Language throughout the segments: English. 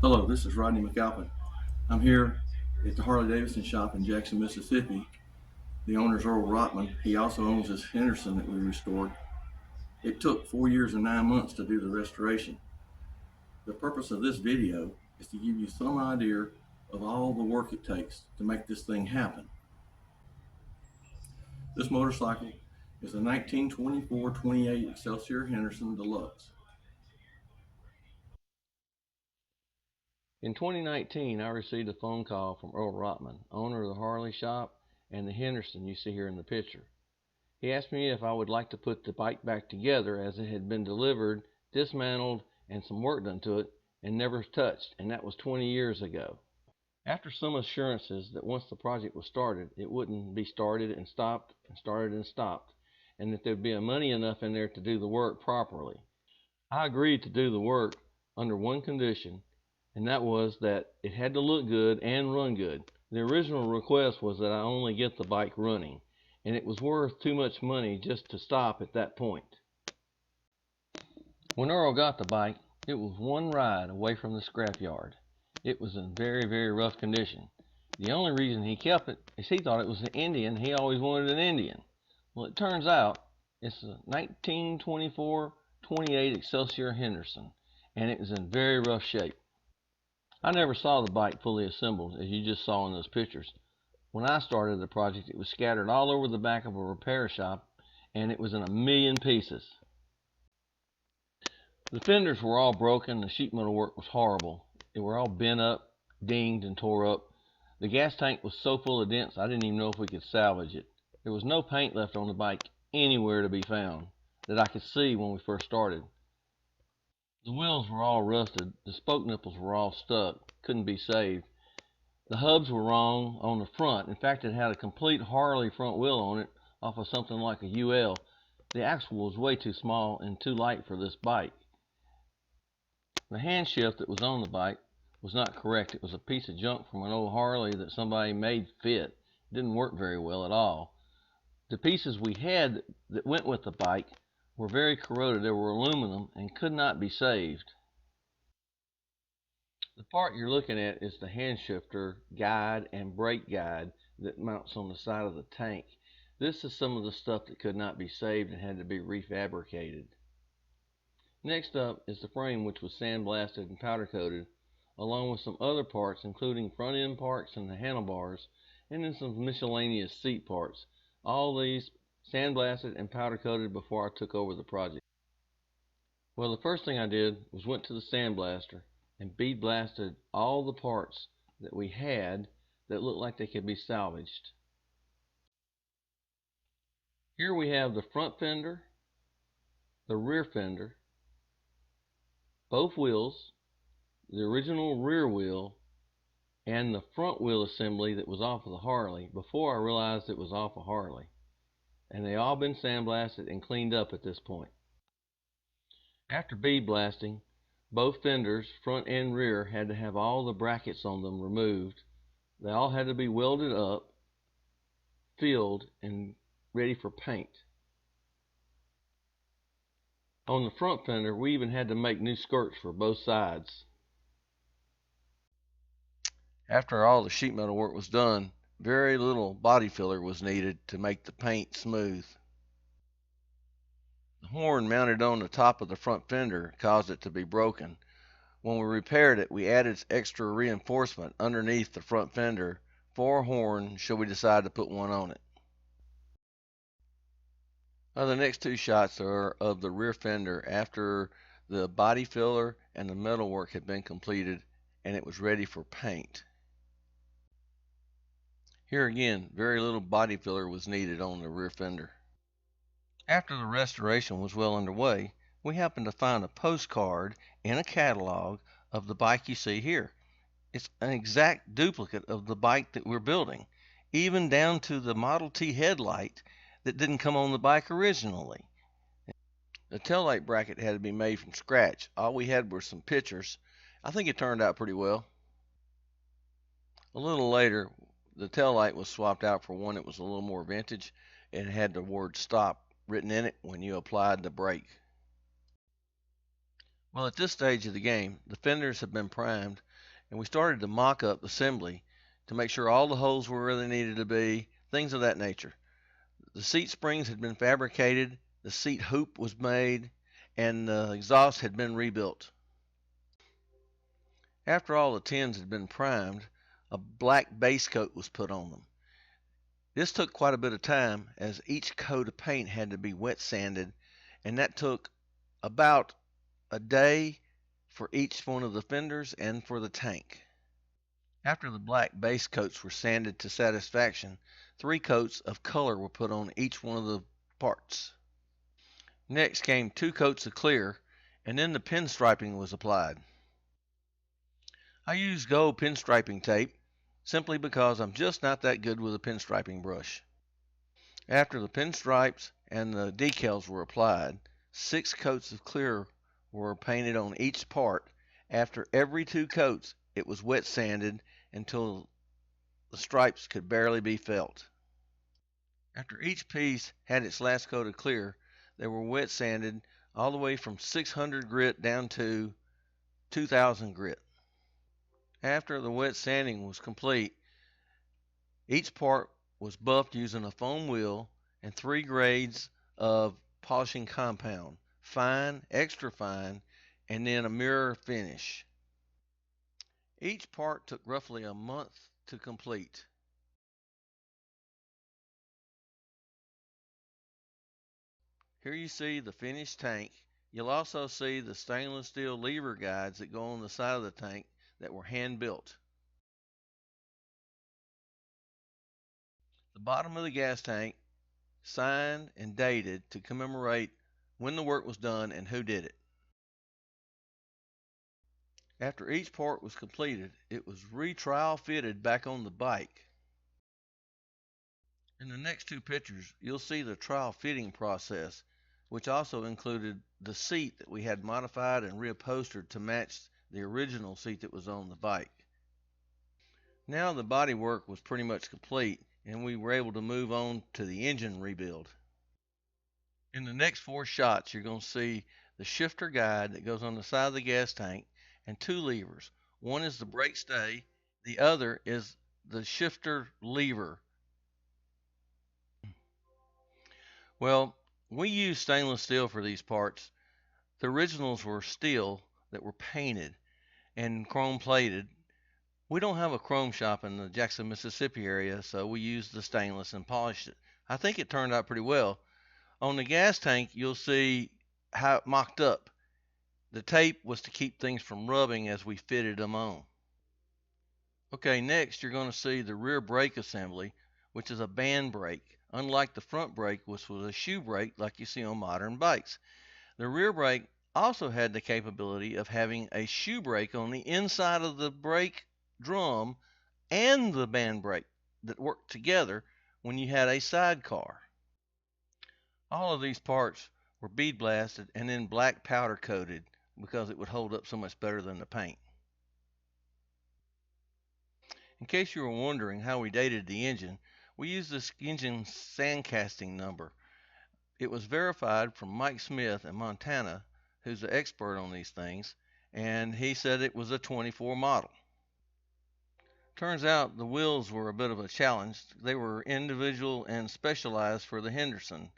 Hello, this is Rodney McAlpin. I'm here at the Harley-Davidson shop in Jackson, Mississippi. The owner's Earl Rotman. He also owns this Henderson that we restored. It took 4 years and 9 months to do the restoration. The purpose of this video is to give you some idea of all the work it takes to make this thing happen. This motorcycle is a 1924-28 Excelsior Henderson Deluxe. In 2019, I received a phone call from Earl Rotman, owner of the Harley shop and the Henderson you see here in the picture. He asked me if I would like to put the bike back together as it had been delivered, dismantled, and some work done to it, and never touched, and that was 20 years ago. After some assurances that once the project was started, it wouldn't be started and stopped, and started and stopped, and that there'd be money enough in there to do the work properly, I agreed to do the work under one condition, and that was that it had to look good and run good. The original request was that I only get the bike running, and it was worth too much money just to stop at that point. When Earl got the bike, it was one ride away from the scrapyard. It was in very, very rough condition. The only reason he kept it is he thought it was an Indian. He always wanted an Indian. Well, it turns out it's a 1924-28 Excelsior Henderson, and it was in very rough shape. I never saw the bike fully assembled, as you just saw in those pictures. When I started the project, it was scattered all over the back of a repair shop, and it was in a million pieces. The fenders were all broken. The sheet metal work was horrible. They were all bent up, dinged, and tore up. The gas tank was so full of dents, I didn't even know if we could salvage it. There was no paint left on the bike anywhere to be found that I could see when we first started. The wheels were all rusted. The spoke nipples were all stuck. Couldn't be saved. The hubs were wrong on the front. In fact, it had a complete Harley front wheel on it off of something like a UL. The axle was way too small and too light for this bike. The hand shift that was on the bike was not correct. It was a piece of junk from an old Harley that somebody made fit. It didn't work very well at all. The pieces we had that went with the bike were very corroded. They were aluminum and could not be saved. The part you're looking at is the hand shifter guide and brake guide that mounts on the side of the tank. This is some of the stuff that could not be saved and had to be refabricated. Next up is the frame, which was sandblasted and powder coated, along with some other parts including front end parts and the handlebars, and then some miscellaneous seat parts. All these sandblasted and powder coated before I took over the project. Well, the first thing I did was went to the sandblaster and bead blasted all the parts that we had that looked like they could be salvaged. Here we have the front fender, the rear fender, both wheels, the original rear wheel, and the front wheel assembly that was off of the Harley before I realized it was off a Harley. And they all been sandblasted and cleaned up at this point. After bead blasting, both fenders, front and rear, had to have all the brackets on them removed. They all had to be welded up, filled, and ready for paint. On the front fender, we even had to make new skirts for both sides. After all the sheet metal work was done, very little body filler was needed to make the paint smooth. The horn mounted on the top of the front fender caused it to be broken. When we repaired it, we added extra reinforcement underneath the front fender for a horn should we decide to put one on it. Now the next two shots are of the rear fender after the body filler and the metal work had been completed and it was ready for paint. Here again, very little body filler was needed on the rear fender. After the restoration was well underway, we happened to find a postcard in a catalog of the bike you see here. It's an exact duplicate of the bike that we're building, even down to the Model T headlight that didn't come on the bike originally. The taillight bracket had to be made from scratch. All we had were some pictures. I think it turned out pretty well. A little later, the taillight was swapped out for one that was a little more vintage and had the word stop written in it when you applied the brake. Well, at this stage of the game, the fenders have been primed, and we started to mock up assembly to make sure all the holes were where they needed to be, things of that nature. The seat springs had been fabricated, the seat hoop was made, and the exhaust had been rebuilt. After all the tins had been primed, a black base coat was put on them. This took quite a bit of time, as each coat of paint had to be wet sanded, and that took about a day for each one of the fenders and for the tank. After the black base coats were sanded to satisfaction, 3 coats of color were put on each one of the parts. Next came 2 coats of clear, and then the pinstriping was applied. I used gold pinstriping tape simply because I'm just not that good with a pinstriping brush. After the pinstripes and the decals were applied, 6 coats of clear were painted on each part. After every 2 coats, it was wet sanded until the stripes could barely be felt. After each piece had its last coat of clear, they were wet sanded all the way from 600 grit down to 2000 grit. After the wet sanding was complete, each part was buffed using a foam wheel and 3 grades of polishing compound: fine, extra fine, and then a mirror finish. Each part took roughly a month to complete. Here you see the finished tank. You'll also see the stainless steel lever guides that go on the side of the tank that were hand built. The bottom of the gas tank, signed and dated to commemorate when the work was done and who did it. After each part was completed, it was retrial fitted back on the bike. In the next 2 pictures, you'll see the trial fitting process, which also included the seat that we had modified and reupholstered to match the original seat that was on the bike. Now the body work was pretty much complete, and we were able to move on to the engine rebuild. In the next 4 shots, you're going to see the shifter guide that goes on the side of the gas tank and 2 levers. One is the brake stay, the other is the shifter lever. Well, we used stainless steel for these parts. The originals were steel that were painted and chrome plated. We don't have a chrome shop in the Jackson, Mississippi area, so we used the stainless and polished it. I think it turned out pretty well. On the gas tank, you'll see how it mocked up. The tape was to keep things from rubbing as we fitted them on. Okay, next you're going to see the rear brake assembly, which is a band brake, unlike the front brake, which was a shoe brake like you see on modern bikes. The rear brake also had the capability of having a shoe brake on the inside of the brake drum and the band brake that worked together when you had a sidecar. All of these parts were bead blasted and then black powder coated because it would hold up so much better than the paint. In case you were wondering how we dated the engine, we used this engine sandcasting number. It was verified from Mike Smith in Montana, who's the expert on these things, and he said it was a 24 model. Turns out the wheels were a bit of a challenge. They were individual and specialized for the Henderson.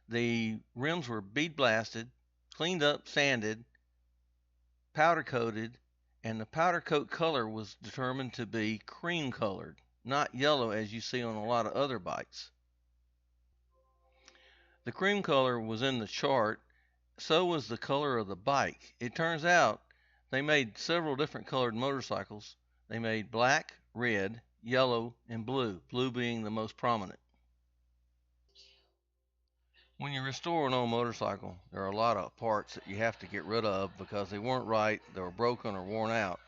The rims were bead blasted, cleaned up, sanded, powder coated, and the powder coat color was determined to be cream colored, not yellow as you see on a lot of other bikes. The cream color was in the chart, so was the color of the bike. It turns out they made several different colored motorcycles. They made black, red, yellow, and blue being the most prominent. When you restore an old motorcycle, there are a lot of parts that you have to get rid of because they weren't right, they were broken or worn out.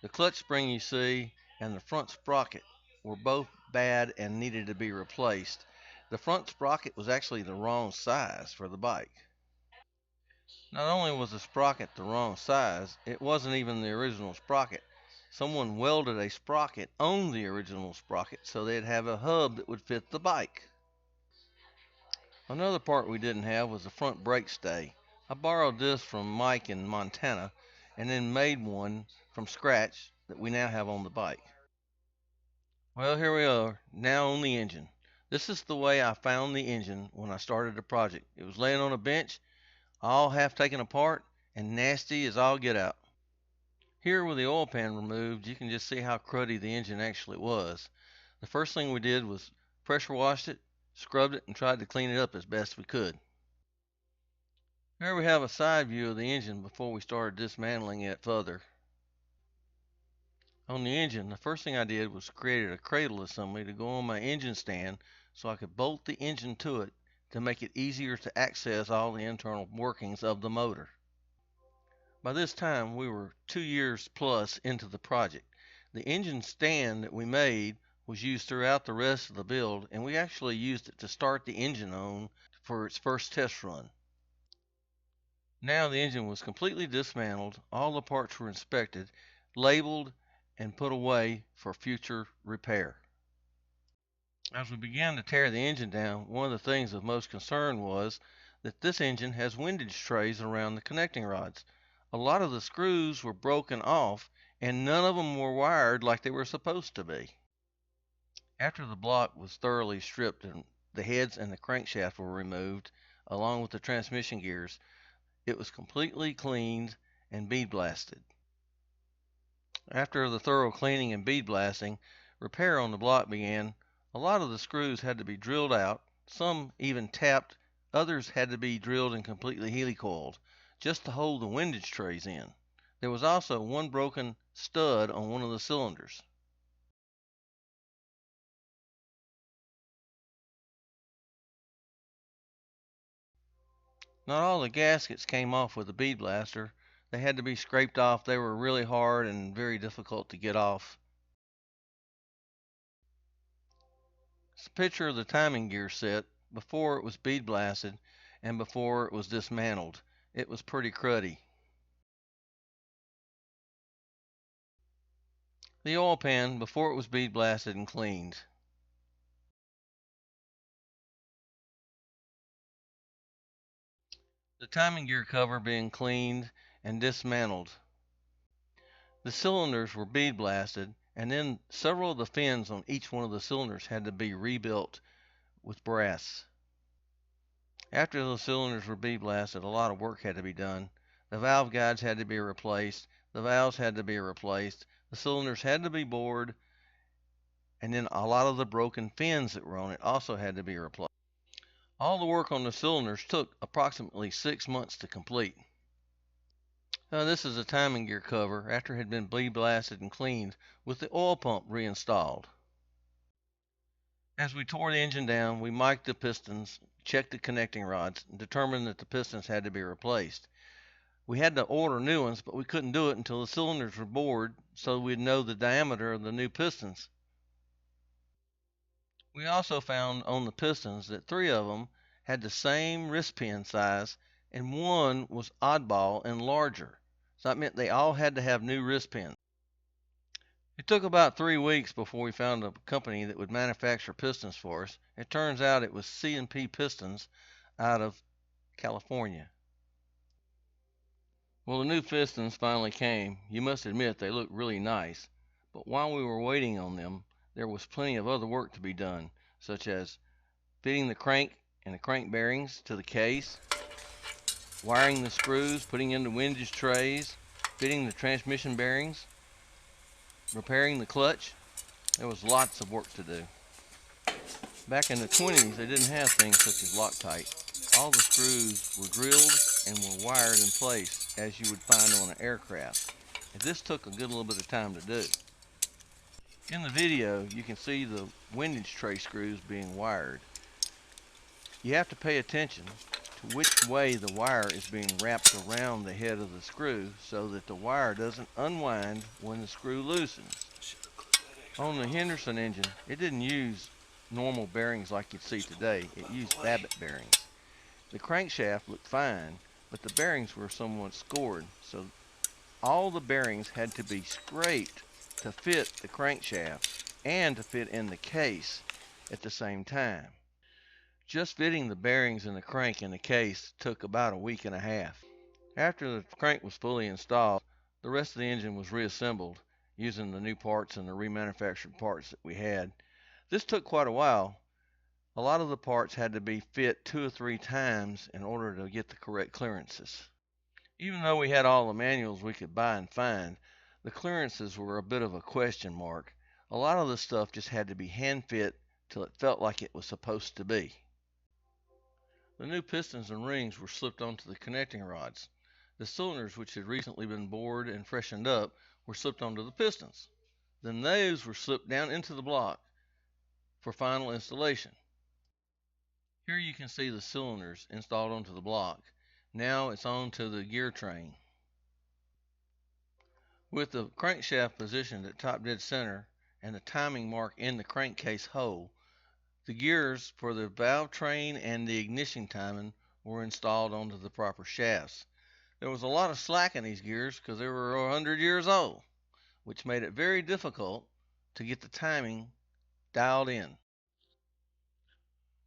The clutch spring you see and the front sprocket were both bad and needed to be replaced. The front sprocket was actually the wrong size for the bike. Not only was the sprocket the wrong size, it wasn't even the original sprocket. Someone welded a sprocket on the original sprocket so they'd have a hub that would fit the bike. Another part we didn't have was the front brake stay. I borrowed this from Mike in Montana and then made one from scratch that we now have on the bike. Well, here we are, now on the engine. This is the way I found the engine when I started the project. It was laying on a bench, all half taken apart, and nasty as all get out. Here with the oil pan removed, you can just see how cruddy the engine actually was. The first thing we did was pressure washed it, scrubbed it, and tried to clean it up as best we could. Here we have a side view of the engine before we started dismantling it further. On the engine, the first thing I did was created a cradle assembly to go on my engine stand so I could bolt the engine to it to make it easier to access all the internal workings of the motor. By this time, we were 2 years plus into the project. The engine stand that we made was used throughout the rest of the build, and we actually used it to start the engine on for its first test run. Now the engine was completely dismantled, all the parts were inspected, labeled, and put away for future repair. As we began to tear the engine down, one of the things of most concern was that this engine has windage trays around the connecting rods. A lot of the screws were broken off, and none of them were wired like they were supposed to be. After the block was thoroughly stripped and the heads and the crankshaft were removed, along with the transmission gears, it was completely cleaned and bead blasted. After the thorough cleaning and bead blasting, repair on the block began. A lot of the screws had to be drilled out, some even tapped, others had to be drilled and completely helicoiled, just to hold the windage trays in. There was also one broken stud on one of the cylinders. Not all the gaskets came off with the bead blaster. They had to be scraped off. They were really hard and very difficult to get off. It's a picture of the timing gear set before it was bead blasted and before it was dismantled. It was pretty cruddy. The oil pan before it was bead blasted and cleaned. The timing gear cover being cleaned and dismantled. The cylinders were bead blasted, and then several of the fins on each one of the cylinders had to be rebuilt with brass. After the cylinders were bead blasted, a lot of work had to be done. The valve guides had to be replaced, the valves had to be replaced, the cylinders had to be bored, and then a lot of the broken fins that were on it also had to be replaced. All the work on the cylinders took approximately 6 months to complete. This is a timing gear cover after it had been bead blasted and cleaned with the oil pump reinstalled. As we tore the engine down, we mic'd the pistons, checked the connecting rods, and determined that the pistons had to be replaced. We had to order new ones, but we couldn't do it until the cylinders were bored so we'd know the diameter of the new pistons. We also found on the pistons that 3 of them had the same wrist pin size and one was oddball and larger. So that meant they all had to have new wrist pins. It took about 3 weeks before we found a company that would manufacture pistons for us. It turns out it was C&P Pistons out of California. Well, the new pistons finally came. You must admit they look really nice. But while we were waiting on them, there was plenty of other work to be done, such as fitting the crank and the crank bearings to the case, wiring the screws, putting in the windage trays, fitting the transmission bearings, repairing the clutch. There was lots of work to do. Back in the 20s, they didn't have things such as Loctite. All the screws were drilled and were wired in place as you would find on an aircraft. And this took a good little bit of time to do. In the video, you can see the windage tray screws being wired. You have to pay attention to which way the wire is being wrapped around the head of the screw so that the wire doesn't unwind when the screw loosens. On the Henderson engine, it didn't use normal bearings like you'd see today. It used Babbitt bearings. The crankshaft looked fine, but the bearings were somewhat scored, so all the bearings had to be scraped to fit the crankshaft and to fit in the case at the same time. Just fitting the bearings in the crank in the case took about a week and a half. After the crank was fully installed, the rest of the engine was reassembled using the new parts and the remanufactured parts that we had. This took quite a while. A lot of the parts had to be fit 2 or 3 times in order to get the correct clearances. Even though we had all the manuals we could buy and find, the clearances were a bit of a question mark. A lot of the stuff just had to be hand fit till it felt like it was supposed to be. The new pistons and rings were slipped onto the connecting rods. The cylinders, which had recently been bored and freshened up, were slipped onto the pistons. Then those were slipped down into the block for final installation. Here you can see the cylinders installed onto the block. Now it's on to the gear train. With the crankshaft positioned at top dead center and the timing mark in the crankcase hole, the gears for the valve train and the ignition timing were installed onto the proper shafts. There was a lot of slack in these gears because they were 100 years old, which made it very difficult to get the timing dialed in.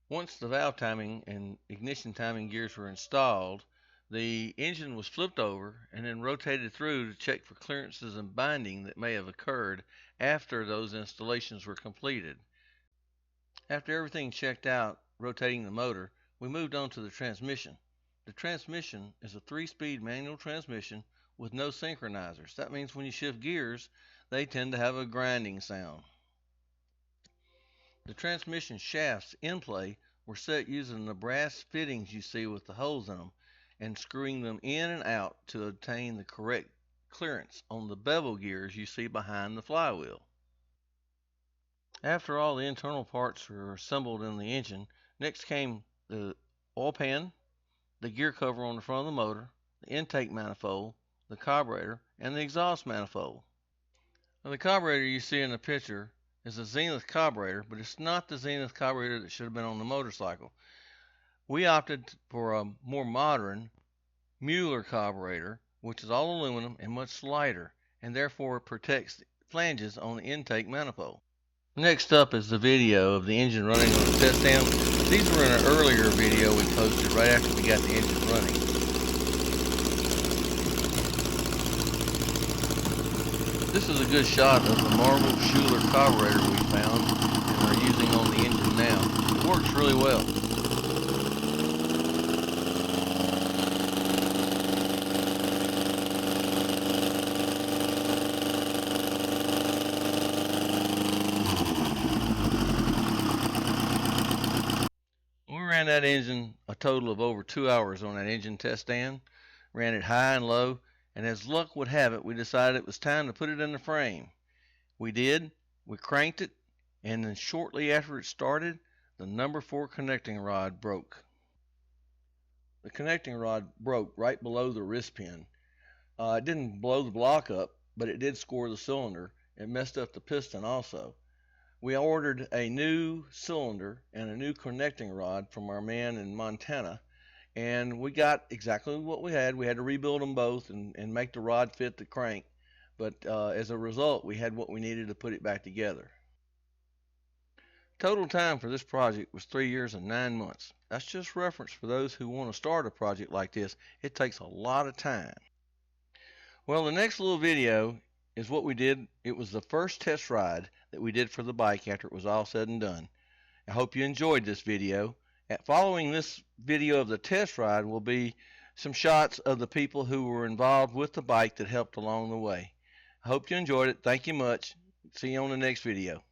Once the valve timing and ignition timing gears were installed, the engine was flipped over and then rotated through to check for clearances and binding that may have occurred after those installations were completed. After everything checked out, rotating the motor, we moved on to the transmission. The transmission is a 3-speed manual transmission with no synchronizers. That means when you shift gears, they tend to have a grinding sound. The transmission shafts in play were set using the brass fittings you see with the holes in them and screwing them in and out to obtain the correct clearance on the bevel gears you see behind the flywheel. After all the internal parts were assembled in the engine, next came the oil pan, the gear cover on the front of the motor, the intake manifold, the carburetor, and the exhaust manifold. Now, the carburetor you see in the picture is a Zenith carburetor, but it's not the Zenith carburetor that should have been on the motorcycle. We opted for a more modern Mueller carburetor, which is all aluminum and much lighter, and therefore protects flanges on the intake manifold. Next up is the video of the engine running on the test stand. These were in an earlier video we posted right after we got the engine running. This is a good shot of the Marvel Schuler carburetor we found and are using on the engine now. It works really well. We ran that engine a total of over 2 hours on that engine test stand, ran it high and low, and as luck would have it, we decided it was time to put it in the frame. We did. We cranked it, and then shortly after it started, the number 4 connecting rod broke. The connecting rod broke right below the wrist pin. It didn't blow the block up, but it did score the cylinder. It messed up the piston also. We ordered a new cylinder and a new connecting rod from our man in Montana, and we got exactly what we had. We had to rebuild them both and make the rod fit the crank, but as a result, we had what we needed to put it back together. Total time for this project was 3 years and 9 months. That's just reference for those who want to start a project like this. It takes a lot of time. Well, the next little video is what we did. It was the first test ride that we did for the bike after it was all said and done. I hope you enjoyed this video. Following this video of the test ride will be some shots of the people who were involved with the bike that helped along the way. I hope you enjoyed it. Thank you much. See you on the next video.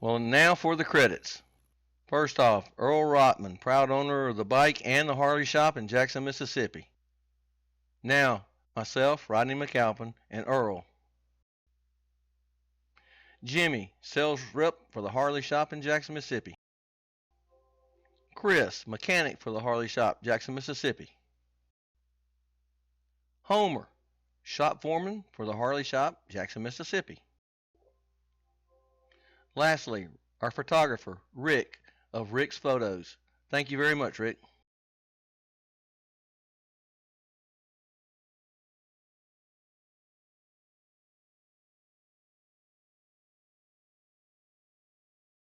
Well, now for the credits. First off, Earl Rotman, proud owner of the bike and the Harley shop in Jackson, Mississippi. Now, myself, Rodney McAlpin, and Earl. Jimmy, sales rep for the Harley shop in Jackson, Mississippi. Chris, mechanic for the Harley shop, Jackson, Mississippi. Homer, shop foreman for the Harley shop, Jackson, Mississippi. Lastly, our photographer, Rick of Rick's Photos. Thank you very much, Rick.